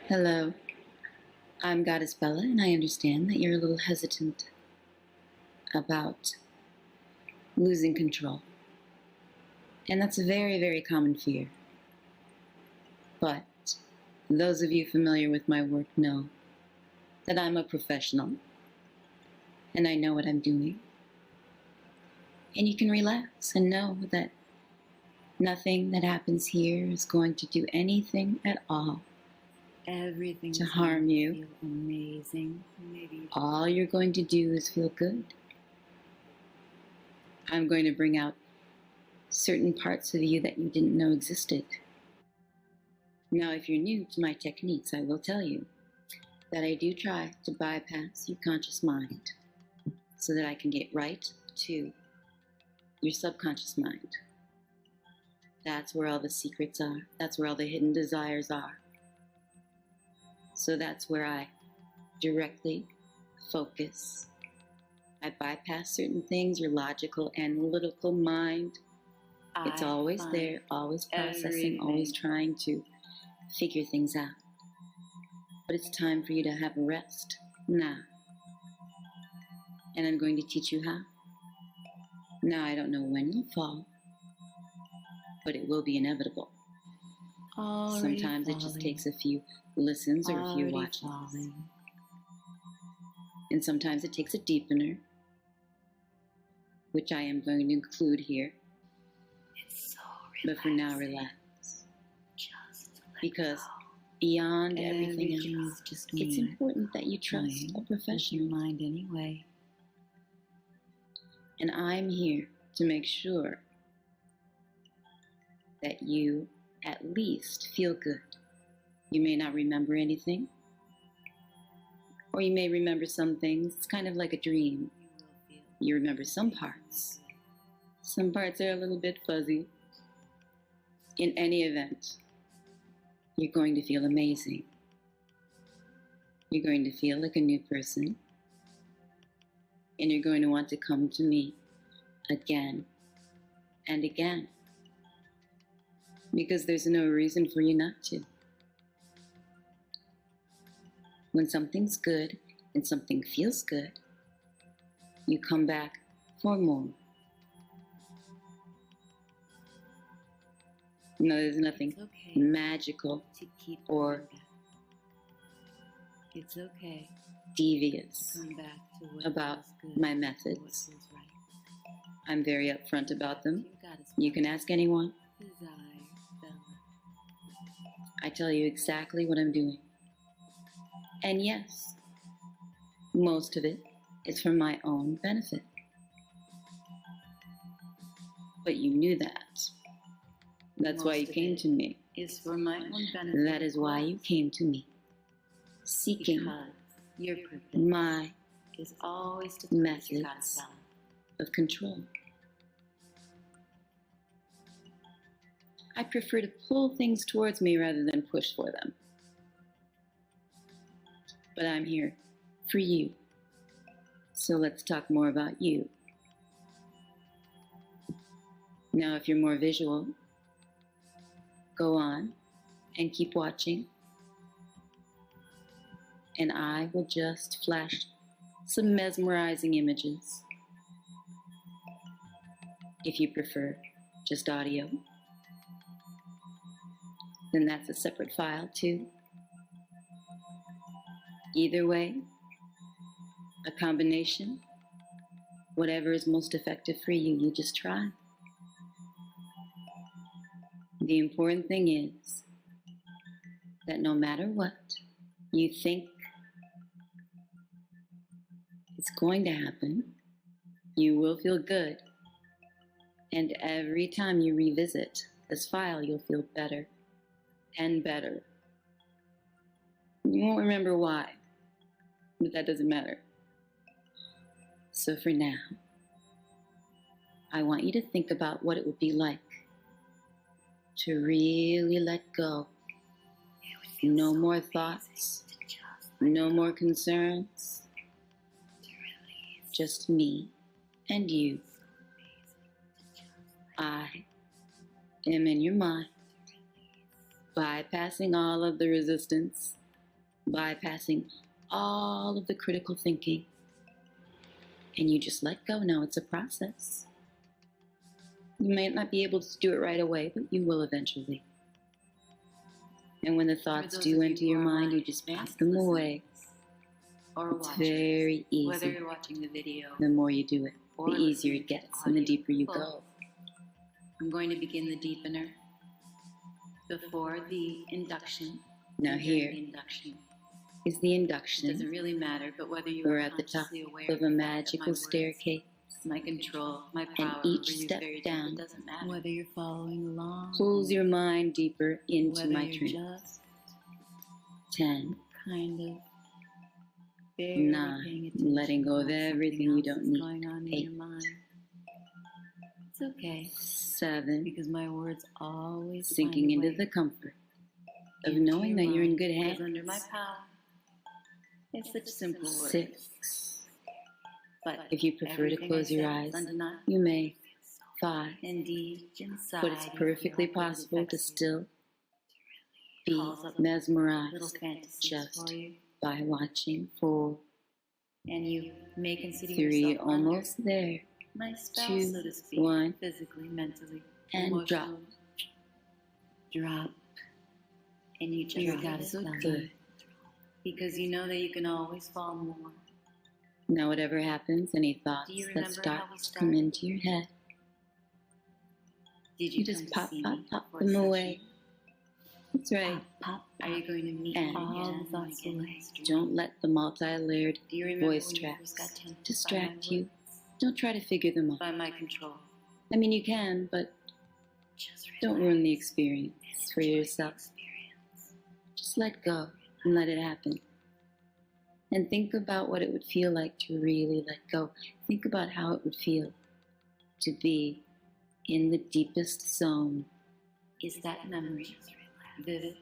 Hello, I'm Goddess Bella, and I understand that you're a little hesitant about losing control. And that's a very, very common fear. But those of you familiar with my work know that I'm a professional, and I know what I'm doing. And you can relax and know that nothing that happens here is going to do anything at all to harm you. Feel amazing. Maybe All you're going to do is feel good. I'm going to bring out certain parts of you that you didn't know existed. Now, if you're new to my techniques, I will tell you that I do try to bypass your conscious mind so that I can get right to your subconscious mind. That's where all the secrets are. That's where all the hidden desires are. So that's where I directly focus. I bypass certain things, your logical, analytical mind. It's always there, always processing, always trying to figure things out. But it's time for you to have a rest now. And I'm going to teach you how. Now, I don't know when you'll fall, but it will be inevitable. Sometimes it just takes a few listens or a few watches. And sometimes it takes a deepener, which I am going to include here. it's so But for now, relax. Because beyond everything else, it's important that you trust a professional. mind anyway. And I'm here to make sure that you at least feel good. You may not remember anything, or you may remember some things. It's kind of like a dream. You remember some parts. Some parts are a little bit fuzzy. In any event, you're going to feel amazing. You're going to feel like a new person. And you're going to want to come to me again and again. Because there's no reason for you not to. When something's good and something feels good, you come back for more. No, there's nothing magical To keep or coming back. It's okay. devious Come back to what about feels good, my what methods. feels right. I'm very upfront about them. You got us. You can ask anyone. Desire, Bella. I tell you exactly what I'm doing. And yes, most of it is for my own benefit. But you knew that. That's why you came to me. It's for my own benefit. That is why you came to me. Seeking Because your purpose my is always to please your methods goddess, Bella. of control. I prefer to pull things towards me rather than push for them. But I'm here for you. So let's talk more about you. Now, if you're more visual, go on and keep watching. And I will just flash some mesmerizing images. If you prefer just audio, then that's a separate file too. Either way, a combination, whatever is most effective for you, you just try. The important thing is that no matter what you think is going to happen, you will feel good. And every time you revisit this file, you'll feel better and better. You won't remember why, but that doesn't matter. So for now, I want you to think about what it would be like to really let go. No more thoughts, no more concerns, just me and you. I am in your mind, bypassing all of the resistance, bypassing all of the critical thinking. And you just let go. Now it's a process. You might not be able to do it right away, but you will eventually. And when the thoughts do enter your mind, you just pass them away. It's very easy. Whether you're watching the video, the more you do it, the easier it gets, and the deeper you go. I'm going to begin the deepener before the induction. Now here The induction. is the It induction. doesn't really matter, but whether you We're are at the top consciously aware of a the fact that my magical words, staircase, my control, my power and each over you step very deep, down it doesn't matter. Whether you're following along, pulls your mind deeper into whether my you're trance. just 10, kind of barely 9, paying attention letting go of to something everything you else don't is need. going on in 8, your mind. It's okay, 7, because my words always sinking find a into way the comfort of into knowing your that you're in mind, good because hands. under my power. It's such simple words. 6, But if you prefer to everything close I your say eyes, is undeniable. you may. 5, And deep inside, but it's you perfectly feel like it possible to affects you. still be Calls up little mesmerized fantasies just for you, by watching. 4, and you may consider 3, yourself under almost there, my spell, 2, so to speak, 1, physically, mentally, and drop. emotionally. Drop, and you just You're got so it good. because you know that you can always fall more. Now whatever happens, any thoughts Do you that remember start how we to come started? into your head, Did you you just come to pop, see pop, me pop for a them session? away. That's right. Pop. Are you going to meet And all the thoughts away? Don't let the multi-layered Do you remember voice when you first got tracks tempted by my distract you. words? Don't try to figure them out. By my control. I mean, you can, but Just don't ruin the experience for yourself. Just let go and let it happen. And think about what it would feel like to really let go. Think about how it would feel to be in the deepest zone. Is that memory vivid?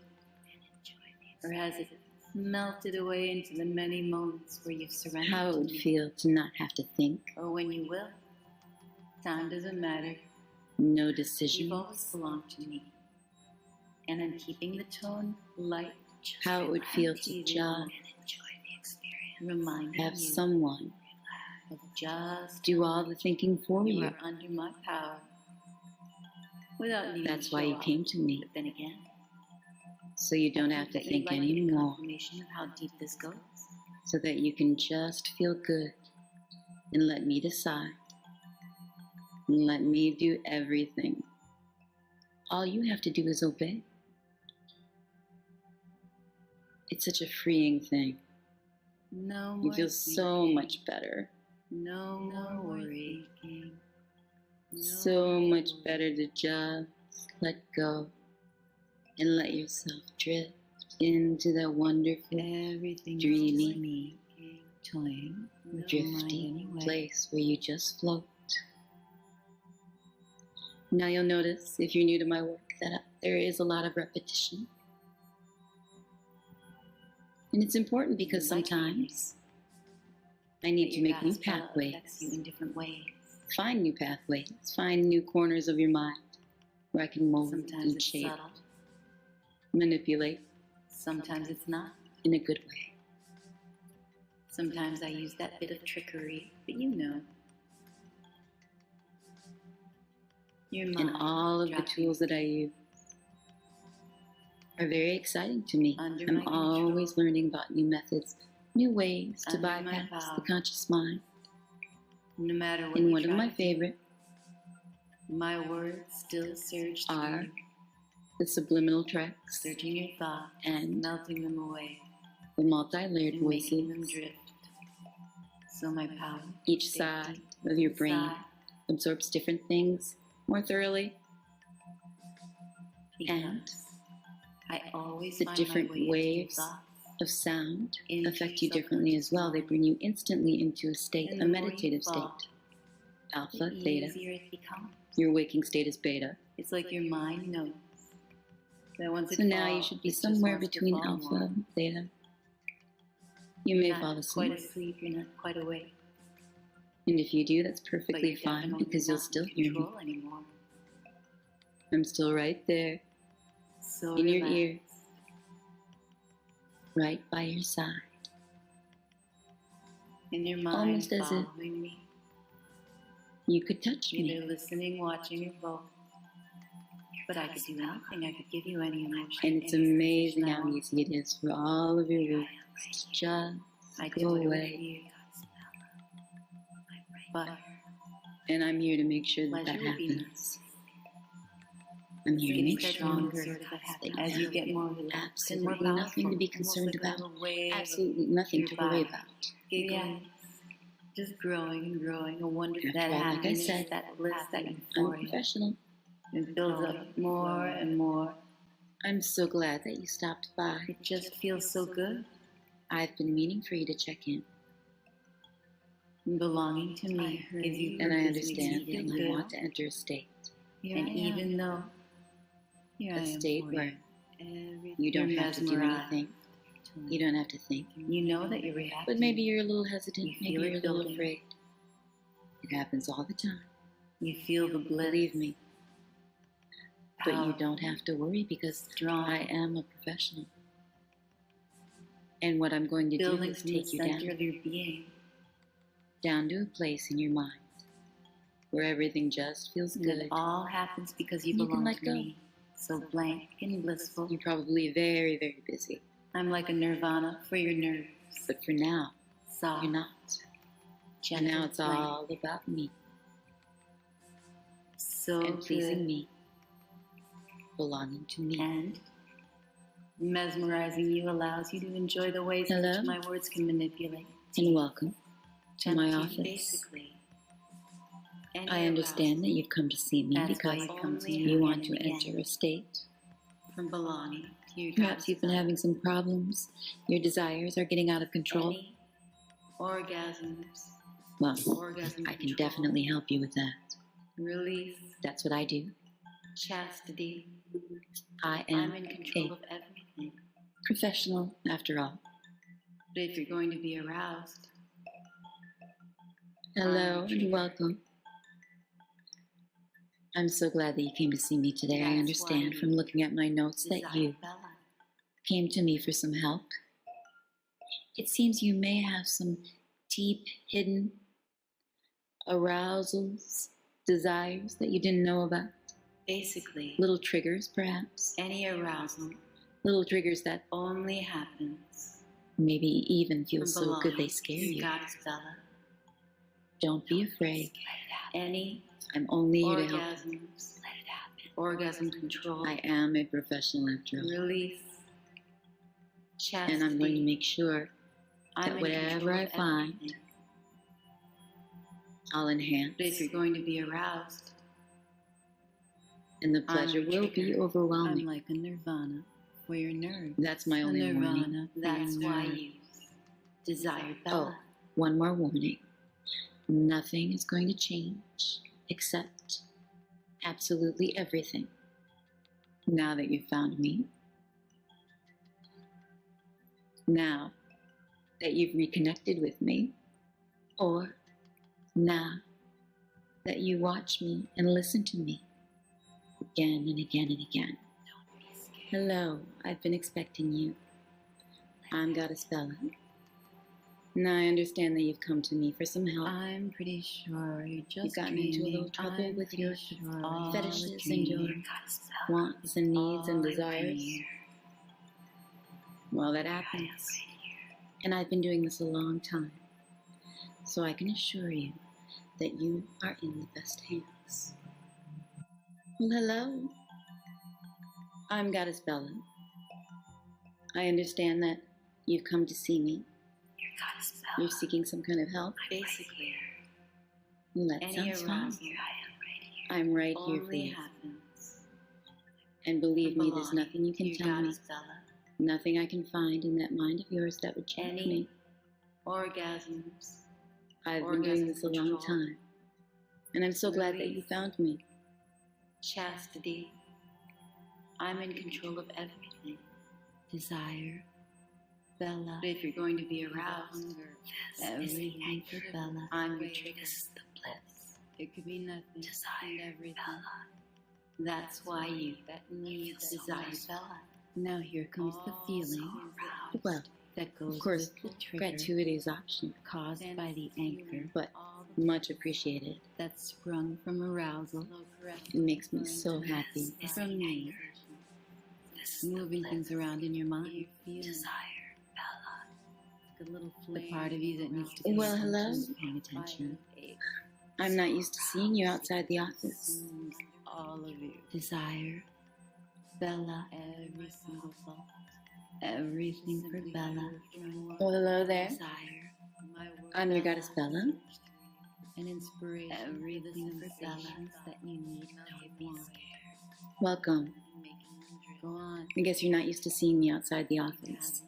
Or has it melted away into the many moments where you've surrendered How it to would me? feel to not have to think. Or when you will? Time doesn't matter. No You've decisions. always belonged to me. And I'm keeping the tone light. How it would feel to teasing just you and enjoy the experience. Reminding have you someone of just do all the thinking for you you. are under my power. Without needing That's to why show you off. came to me, But then again, so you don't I have to that you'd think like to get anymore, confirmation of how deep this goes. so that you can just feel good and let me decide and let me do everything. All you have to do is obey. It's such a freeing thing. No You more feel so thinking. much better. No more worrying. So much better to just let go and let yourself drift into that wonderful, Everything dreamy, is me, toying with drifty place where you just float. Now you'll notice, if you're new to my work, that there is a lot of repetition. And it's important because sometimes I need to make new pathways, you in different ways. find new pathways, find new corners of your mind where I can mold Sometimes and it's shape, subtle. manipulate Sometimes it's not. in a good way. Sometimes I use that bit of trickery, but you know. Your mind And all of the dropping tools that I use are very exciting to me. under I'm my control. always learning about new methods, new ways to Under my bypass power. the conscious mind. No matter what And you one of try my to do, favorite my words still surge through are you, the subliminal tracks searching your thoughts, and melting them away, the multi-layered and making them voices. drift. So my power, Each side of your brain inside, absorbs different things more thoroughly, and because I always the find different my way into your waves thoughts, of sound into affect your you differently as well. They subconscious bring you instantly into a state, And a the more you meditative fall, state. Alpha, the theta. easier it becomes. Your waking state is beta. It's like your mind knows that once So it now you falls, should be it just somewhere wants to between fall alpha more. and theta. You may You're fall not quite asleep, asleep, you're not quite awake, and if you do, that's but perfectly you're fine definitely because you'll not still in hear me. control anymore. I'm still right there So in your relax. ear, right by your side. In your mind, Almost as if following me. You could touch me. Either listening, watching, or both. But I could do anything. I could give you any emotion. And it's amazing how easy it is for all of your wounds to just go away. But and I'm here to make sure that that happens. I'm here to make sure that as you get more relaxed and more absolutely nothing to be concerned about. Absolutely nothing to worry about. Giggling, just growing and growing. A wonderful that After all, like I happiness, said, that bliss, that I'm euphoria. professional. It builds up more and more. I'm so glad that you stopped by. It just feels so good. I've been meaning for you to check in. Belonging to me gives you And I purpose, makes understand you that feel you good. want to enter a state. And even though A state where you you don't have to do anything. You don't have to think. You know that you're reacting. But maybe you're a little hesitant. You Maybe feel you're a it little building. afraid. It happens all the time. You feel the bliss. Believe me. But you Power. don't have to worry because Strong. I am a professional. And what I'm going to do Building is from the take you center down, of your being. down to a place in your mind where everything just feels And good. it all happens because you You can belong let to go. me. So blank and blissful. You're probably very, very busy. I'm like a nirvana for your nerves. But for now, Soft. you're not. And now it's blank. all about me So and pleasing good. me, belonging to me. And mesmerizing you allows you to enjoy the ways in Hello? which my words can manipulate. And welcome to my Tempt you, office. Basically. Any I understand that you've come to see me That's because why you come to me you again want to and again. enter a state. from belonging to your Perhaps you've been having some problems. Your desires are getting out of control. any orgasms. Well, Orgasm I can control. definitely help you with that. Release. That's what I do. Chastity. I I'm am in control a of everything. professional after all. But if you're going to be aroused, Hello and welcome. I'm so glad that you came to see me today. I That's understand why from looking at my notes that desire you Bella. came to me for some help. It seems you may have some deep, hidden arousals, desires that you didn't know about. Basically, Little triggers, perhaps. any arousal Little triggers that only happens maybe even feel from so belonging good they scare to you. Goddess Bella. Don't be afraid. Any I'm only here to help. orgasms, orgasm control, I am a professional after all. release, chastity. And I'm going to make sure I'm that in whatever control I of find, everything. I'll enhance. But if you're going to be aroused, And the I'm pleasure will be triggered. I'm overwhelming. like a nirvana for your nerves. That's my A only warning. nirvana. That's why you desire Bella. Oh, one more warning. Nothing is going to change except absolutely everything. Now that you've found me, now that you've reconnected with me, or now that you watch me and listen to me again and again and again. Hello, I've been expecting you. I'm Goddess Bella. Now I understand that you've come to me for some help. I'm pretty sure you're just You've gotten into a little dreaming. trouble I'm with pretty your sure all fetishes a and your dream. wants and needs and All a desires. dream. Well, that happens. And I've been doing this a long time. So I can assure you that you are in the best hands. Well, hello. I'm Goddess Bella. I understand that you've come to see me. You're seeking some kind of help. Basically, Well, that any sounds fun. arousal I'm right here for only you. happens And believe me, from there's belonging nothing you to can your tell me, Goddess Bella. nothing I can find in that mind of yours that would change Any me. orgasms, I've been doing this a long control, time. And I'm so glad that you release, found me. chastity. I'm in control of everything. Desire, Bella. But if you're going to be aroused, everything for Bella. I'm your trigger. The bliss. It could be nothing. Desire, and everything. Bella. That's why you desire Bella. Now here comes the feeling Well, that goes of course, with the trigger gratuity is optional, caused by the anchor but much appreciated. that sprung from arousal. It makes me so happy. It's from me, moving things around in your mind. Desire, The part of you that needs to pay Well, attention hello? is paying attention. I'm not used to seeing you outside the office. All of you. Desire, Bella, every single thought, everything for Bella. Well, hello there. Desire, I'm your goddess Bella. an inspiration, everything for Bella that you need, don't want. Welcome. Go on. I guess you're not used to seeing me outside the office.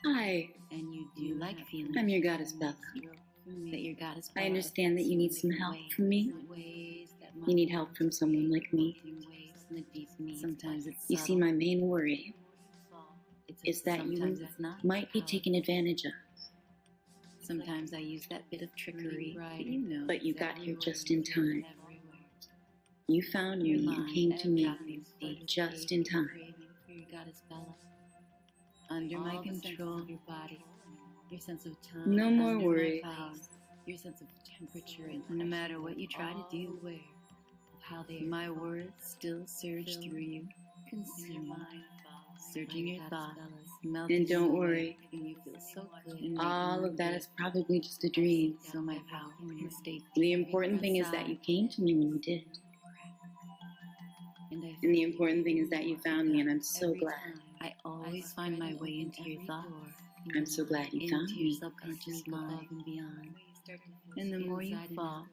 Hi, And you do like feeling. I'm your goddess Bella. That your goddess I understand that you need some help from me. You need help from someone like me. Sometimes it's You see, my main worry is that you sometimes it's not. might be taken advantage of, Sometimes I use that bit of trickery, but you got here just in time. You found me and came to me just in time. Under my control, your body, your sense of time. No more under my worries. power, your sense of temperature, and no matter what you try to do, my words still surge through you, consuming, searching your thoughts, melting. And don't worry, and you feel so good. And all of that is probably just a dream. so my power can stay. The important thing is that you came to me when you did. And And the important thing is that you found me, and I'm so every glad. time, I always find my way into your thoughts. I'm so glad you found Into your me. subconscious mind and beyond. And the more you fall,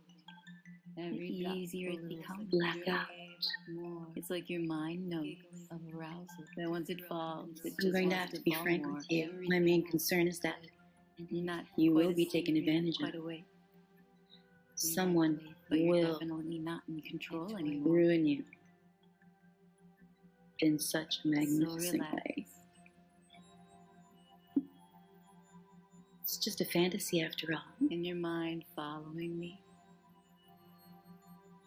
the easier it becomes. Blackout. It's like your mind knows of arousal that once it falls, it I'm just going to wants have to be fall frank more. with you. My main concern is that Not you quite will as be taken serious, advantage quite of. away, Someone but you're will definitely not in control anymore. ruin you in such a So magnificent relax. way. It's just a fantasy after all. In your mind, following me,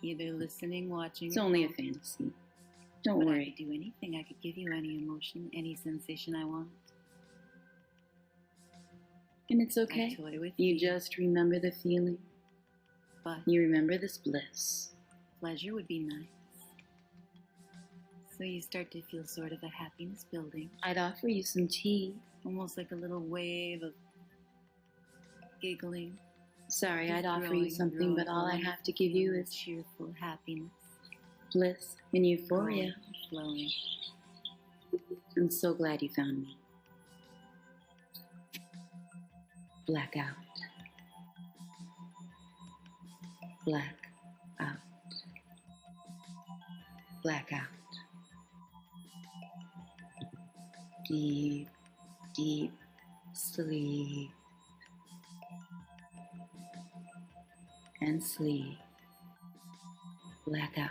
either listening, watching. It's only a fantasy. Don't But I worry. could do anything. I could give you any emotion, any sensation I want. And it's I okay. toy with You just remember the feeling. but You remember this bliss. pleasure would be nice. So you start to feel sort of a happiness building, I'd offer you some tea. almost like a little wave of giggling. Sorry, Just I'd offer growing, you something, but all I growing, have to give you feeling is cheerful happiness, bliss and euphoria. flowing. I'm so glad you found me. Blackout. Blackout. Blackout. Deep, deep sleep. And sleep. Blackout.